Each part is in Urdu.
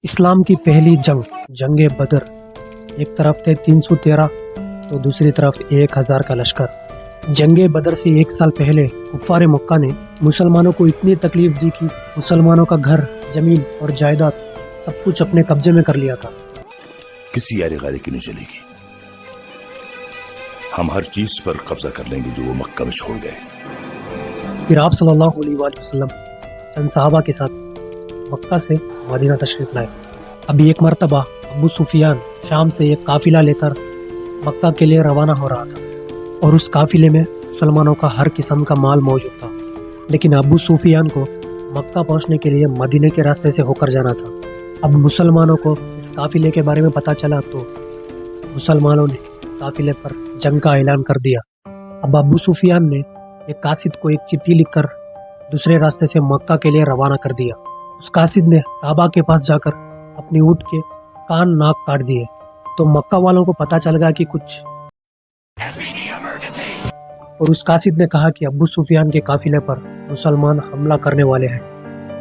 اسلام کی پہلی جنگ بدر، ایک طرف تھے 313 تو دوسری طرف 1000 کا لشکر۔ جنگ بدر سے ایک سال پہلے کفار مکہ نے مسلمانوں کو اتنی تکلیف دی کہ مسلمانوں کا گھر، زمین اور جائیداد سب کچھ اپنے قبضے میں کر لیا تھا۔ کسی یاری غاری کی نہیں چلے گی، ہم ہر چیز پر قبضہ کر لیں گے جو وہ مکہ میں چھوڑ گئے۔ پھر آپ صلی اللہ علیہ وآلہ وسلم چند صحابہ کے ساتھ مکہ سے مدینہ تشریف لائے۔ ابھی ایک مرتبہ ابو سفیان شام سے ایک قافلہ لے کر مکہ کے لیے روانہ ہو رہا تھا اور اس قافلے میں مسلمانوں کا ہر قسم کا مال موجود تھا، لیکن ابو سفیان کو مکہ پہنچنے کے لیے مدینے کے راستے سے ہو کر جانا تھا۔ اب مسلمانوں کو اس قافلے کے بارے میں پتہ چلا تو مسلمانوں نے اس قافلے پر جنگ کا اعلان کر دیا۔ اب ابو سفیان نے ایک قاصد کو ایک چٹھی لکھ کر دوسرے راستے سے مکہ کے لیے روانہ کر دیا۔ اس قاصد نے کعبہ کے پاس جا کر اپنی اونٹ کے کان ناک کاٹ دیے تو مکہ والوں کو پتہ چل گیا کہ کچھ، اور اس قاصد نے کہا کہ ابو سفیان کے قافلے پر مسلمان حملہ کرنے والے ہیں۔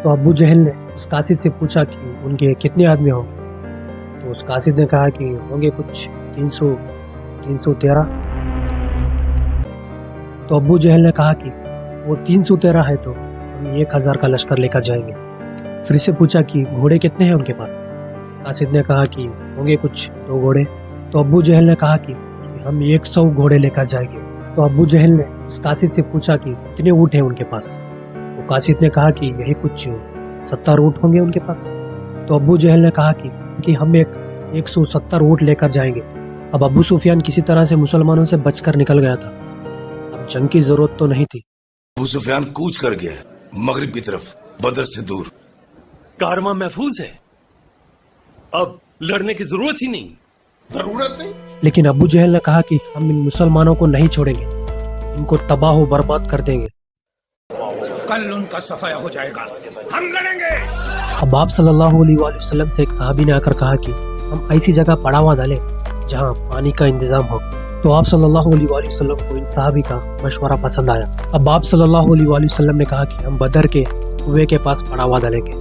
تو ابو جہل نے اس قاصد سے پوچھا کہ ان کے کتنے آدمی ہوں گے، تو اس قاصد نے کہا کہ ہوں گے کچھ 313۔ تو ابو جہل نے کہا کہ وہ 313 ہے تو ہم 1000 کا لشکر لے کر جائیں گے۔ پھر سے پوچھا کہ گھوڑے کتنے ہیں ان کے پاس، قاصد نے کہا کہ ہوں گے کچھ 2 گھوڑے۔ تو ابو جہل نے کہا کہ ہم 100 گھوڑے لے کر جائیں گے۔ تو ابو جہل نے اس قاصد سے پوچھا کہ کتنے اونٹ ہیں ان کے پاس، تو قاصد نے کہا کہ یہی کچھ 70 اونٹ ہوں گے ان کے پاس۔ تو ابو جہل نے کہا کہ ہم 170 اونٹ لے کر جائیں گے۔ اب ابو سفیان کسی طرح سے مسلمانوں سے بچ کر نکل گیا تھا، اب جنگ کی ضرورت تو نہیں تھی۔ ابو سفیان کوچ کر گیا مغرب کی طرف، بدر سے دور۔ کارواں محفوظ ہے، اب لڑنے کی ضرورت ہی نہیں۔ لیکن ابو جہل نے کہا کہ ہم ان مسلمانوں کو نہیں چھوڑیں گے، ان کو تباہ و برباد کر دیں گے، کل ان کا صفایا ہو جائے گا، ہم لڑیں گے۔ اب آپ صلی اللہ علیہ وآلہ وسلم سے ایک صحابی نے آ کر کہا کہ ہم ایسی جگہ پڑاوا ڈالیں جہاں پانی کا انتظام ہو۔ تو آپ صلی اللہ علیہ وآلہ وسلم کو ان صحابی کا مشورہ پسند آیا۔ اب آپ صلی اللہ علیہ وآلہ وسلم نے کہا کہ ہم بدر کے کنویں کے پاس پڑاوا ڈالیں گے۔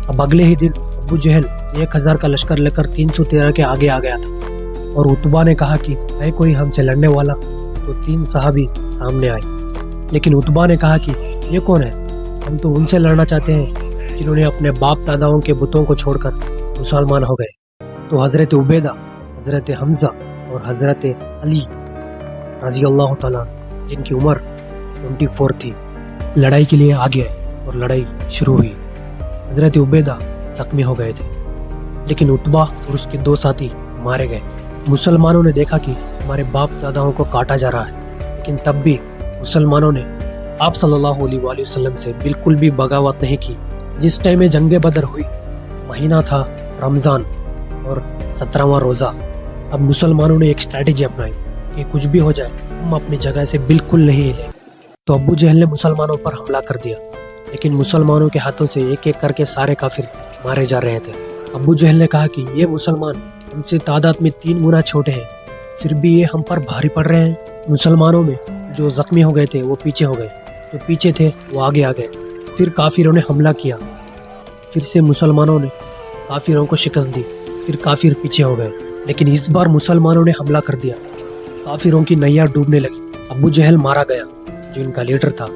اب اگلے ہی دن ابو جہل 1000 کا لشکر لے کر 313 کے آگے آ گیا تھا، اور عتبہ نے کہا کہ ہے کوئی ہم سے لڑنے والا، تو 3 صحابی سامنے آئے، لیکن عتبہ نے کہا کہ یہ کون ہے، ہم تو ان سے لڑنا چاہتے ہیں جنہوں نے اپنے باپ داداؤں کے بتوں کو چھوڑ کر مسلمان ہو گئے۔ تو حضرت عبیدہ، حضرت حمزہ اور حضرت علی رضی اللہ تعالیٰ، جن کی عمر 24 تھی، لڑائی کے لیے آگے آئے اور لڑائی شروع ہوئی۔ حضرت عبیدہ زخمی ہو گئے تھے، لیکن عتبہ اور اس کے 2 ساتھی مارے گئے۔ مسلمانوں نے دیکھا کہ ہمارے باپ داداؤں کو کاٹا جا رہا ہے، لیکن تب بھی مسلمانوں نے آپ صلی اللہ علیہ وآلہ وسلم سے بالکل بھی بغاوت نہیں کی۔ جس ٹائم میں جنگ بدر ہوئی، مہینہ تھا رمضان اور 17واں روزہ۔ اب مسلمانوں نے ایک اسٹریٹجی اپنائی کہ کچھ بھی ہو جائے ہم اپنی جگہ سے بالکل نہیں ہلیں۔ تو ابو جہل نے مسلمانوں پر حملہ کر دیا، لیکن مسلمانوں کے ہاتھوں سے ایک ایک کر کے سارے کافر مارے جا رہے تھے۔ ابو جہل نے کہا کہ یہ مسلمان ہم سے تعداد میں 3 گنا چھوٹے ہیں، پھر بھی یہ ہم پر بھاری پڑ رہے ہیں۔ مسلمانوں میں جو زخمی ہو گئے تھے وہ پیچھے ہو گئے، جو پیچھے تھے وہ آگے آ گئے۔ پھر کافروں نے حملہ کیا، پھر سے مسلمانوں نے کافروں کو شکست دی، پھر کافر پیچھے ہو گئے، لیکن اس بار مسلمانوں نے حملہ کر دیا، کافروں کی نیا ڈوبنے لگی۔ ابو جہل مارا گیا جو ان کا لیڈر تھا،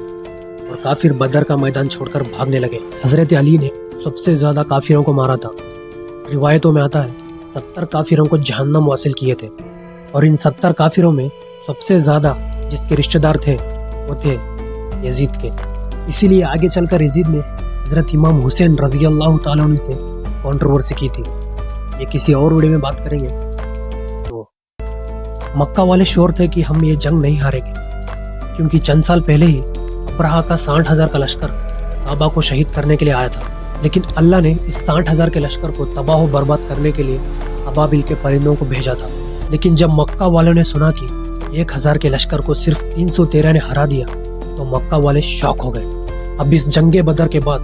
اور کافر بدر کا میدان چھوڑ کر بھاگنے لگے۔ حضرت علی نے سب سے زیادہ کافروں کو مارا تھا، روایتوں میں آتا ہے 70 کافروں کو جہنم واصل کیے تھے، اور ان 70 کافروں میں سب سے زیادہ جس کے رشتہ دار تھے وہ تھے یزید کے۔ اسی لیے آگے چل کر یزید نے حضرت امام حسین رضی اللہ تعالیٰ عنہ سے کنٹروورسی کی تھی، یہ کسی اور ویڈیو میں بات کریں گے۔ تو مکہ والے شور تھے کہ ہم یہ جنگ نہیں ہاریں گے، کیونکہ چند سال پہلے ہی ابرہہ کا 60,000 کا لشکر کعبہ کو شہید کرنے کے لیے آیا تھا، لیکن اللہ نے اس 60,000 کے لشکر کو تباہ و برباد کرنے کے لیے ابابیل کے پرندوں کو بھیجا تھا۔ لیکن جب مکہ والوں نے سنا کہ 1000 کے لشکر کو صرف 313 نے ہرا دیا تو مکہ والے شوق ہو گئے۔ اب اس جنگ بدر کے بعد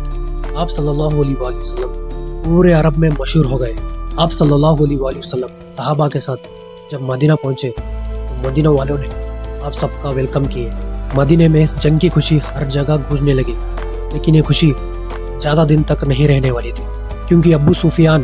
آپ صلی اللہ علیہ وآلہ وسلم پورے عرب میں مشہور ہو گئے۔ آپ صلی اللہ علیہ وآلہ وسلم صحابہ کے ساتھ جب مدینہ پہنچے تو مدینہ والوں نے آپ سب کا ویلکم کیے۔ مدینہ میں اس جنگ کی خوشی ہر جگہ گونجنے لگی، لیکن یہ خوشی زیادہ دن تک نہیں رہنے والی تھی، کیونکہ ابو سفیان